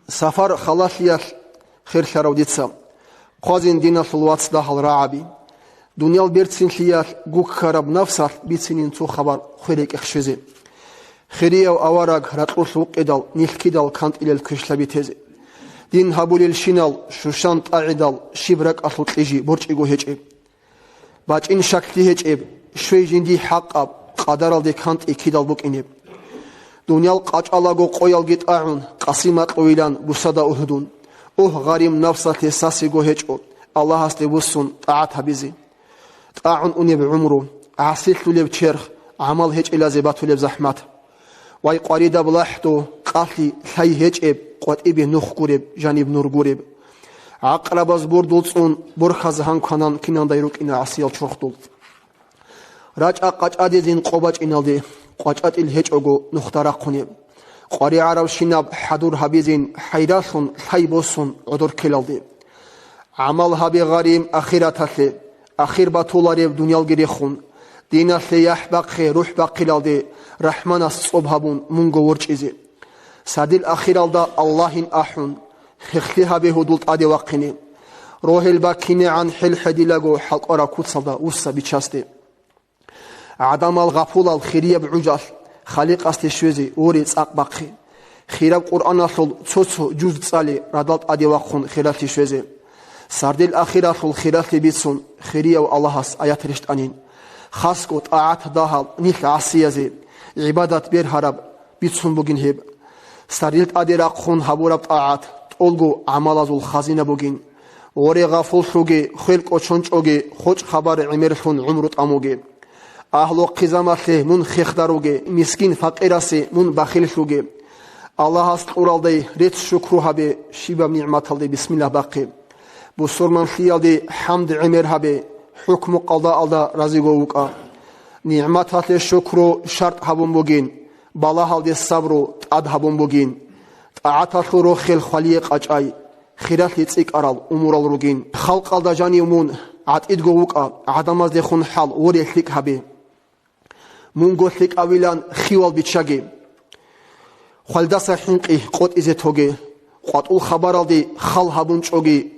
سفر خلاصيال خير شراوديتسا قازين دينا الواتس داخل راعبي دنيا البيرتسين ليال جوك خراب نفسه بيتسين تو خبر خيرك اخشزي خيريا وأوراق راتلوش وقدال نيلكيدال كانت إلى الكشلا بيتزي دين هابول الشينال شوشان تعيدال شبرك أصلت إيجي برج إيجو هجيب باج إن شكلي هجيب شوي جندي حق أب قدر دي كانت إكيدال بوك إنيب دنيا القاج ألاغو قويل جيت أعون قسيمات قويلان بسادا أهدون غاريم نفسه تساسي جو هجو الله هستيبوسون طاعت هبيزي طاعون أنيب عمرو عسيت لب شرخ عمل هج إلى زبات لب زحمات واي قريدا بلاحتو قاتلي ثاي هجب قوت إبه نخ قرب جانب نور قرب عقرب از بردولسون برخز هان كانان كنان دايروك إنا عسيال شرختول راجع قاج زين قوباج إنالدي قاجات الهج أغو نختارا قنب قاري عرب شناب حدور هبيزين حيراسون ثايبوسون عدور كلالدي عمل هبي غاريم أخيراتاثي أخير باتولاريب دنيال گريخون دينا سياح باقي روح باقي لالدي رحمن الصبحبون منغو ورچيزي سادل أخيرالدا اللهين أحون خخليها بهدولت آدي واقيني روح الباكيني عن حل حديلاغو حلق أرا كوتسالدا وسا بيچاستي عدم الغفول الخيرية بعجال خالق استشوزي وريت أقباقي خيراب قرآن أصل تسوتسو جوز تسالي ردالت آدي واقون خيرات شوزي سردل أخيرا أصل خيرات بيتسون خيرية والله آيات رشت أنين خاصكو طاعت داهل نيل عسيازي عبادات بير هرب بيتسون بوغين هيب سردلت آدي راقون هبورب طاعت تولغو عمالازو الخزينة بوغين وري غافول شوغي خلق وچونچوغي خوش خبر عمرشون عمرت أموغي أهلو قزاماتي من خيخداروغي مسكين فقيراسي من بخيل شوغي الله استقرالدي ريت شكرو هبي شيبا نعمتالدي بسم الله باقي بسرمان خيالدي حمد عمر هبي حكم قضاء الله رازيغووكا نعمتات شكرو شرط هبون بوغين بالاهالدي صبرو تاد هبون بوغين طاعتات رو خيل خليق اجاي خيرات ليتسيك ارال امورال روغين خلق الدا جانيومون عتيدغووكا عدماز دي خون حال وريخليك هبي مونغوثليك أويلان خيوال بيتشاجي خالداسا حنقي قوت إزي توغي قوت خبرال دي خال هابون چوغي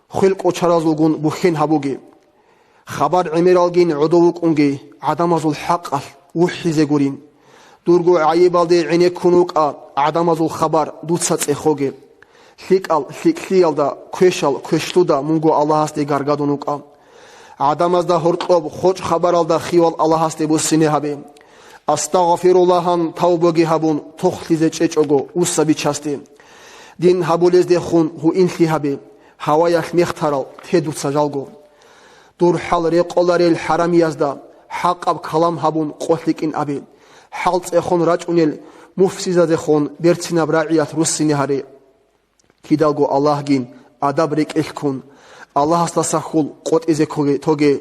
خلق وچرازوغون بوخين هابوغي خبر عميرالگين عدووك اونغي عدمازو الحق وحيزي غورين دورغو عيبال دي عيني كونوك عدمازو الخبر دوتسات اخوغي ثليك دا كوشتو دا مونغو الله هستي غارغادونوك عدم دا هرطلب خوش خبرال دا خيوال الله هستي بوسيني هبي استغفر اللهان توبوغي هبون تخليزي چچوغو وسا بيچاستي دين هبولز دي خون هو انتي هبي هواياك مختارال تدوت سجالغو دور حال ريقولاري الحرام يازدا حق اب كلام هبون قوتليك ان ابي حالت اخون راجونيل مفسيزا دي خون بيرتينا براعيات روسيني هاري كيدالغو الله جين اداب ريك الكون الله استسخول قوت إزي توغي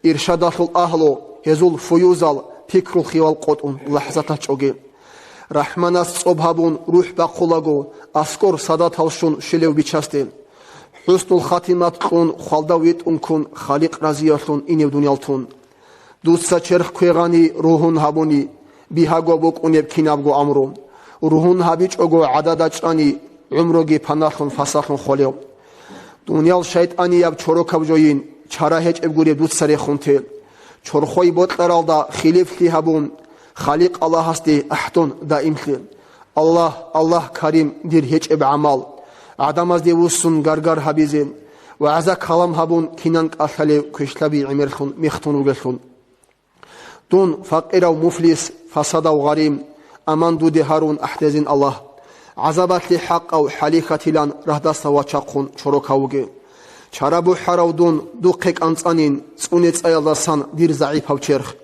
إرشادات الأهلو هزول فيوزال فكر الخيوال قوتون لحظة چوغي رحمن الصبحبون روح باقولاغو أسكور صدات هلشون شلو بيچاستين حسن الخاتمات قون خالداويت انكون خالق رازياتون إنيو دنيالتون دوستا چرخ كويغاني روحون هبوني بيهاغو بوك انيب كينابغو أمرو روحون هبيچ اوغو عدادا چاني عمروغي پناخون فساخون خوليو دنيال شيطاني ياب چوروكاب جوين چارا هج ابغوري دوت سري خونتل چورخوي بوتلرالدا خليف لي هبون خالق الله هستي احتون دائمخل الله كريم دير هج اب عمل عدماز دي وسون غرغر حبيزين وعزا كلام هبون كينانك اخلي كشلبي عمرخون مختونوغلون دون فقير ومفلس فساد وغريم امان دودي هارون احتزين الله عذابات لي حق أو حليخة لان رهداستا وچاقون چوروكاوغي چارابو حراودون دوقيك أنصانين سونيت أيالداسان دير زعيب هاو چرخ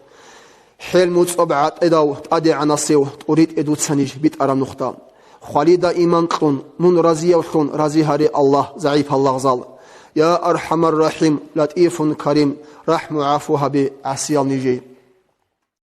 حيل موصبعات إداو تادي عناسيو توريد إدو تسانيج بيت أرام نختا خاليدا إيمان قلون من رازي وخلون رازي هاري الله زعيب الله غزال يا أرحم الرحيم لطيف كريم رحم عفوها بعسيال نيجي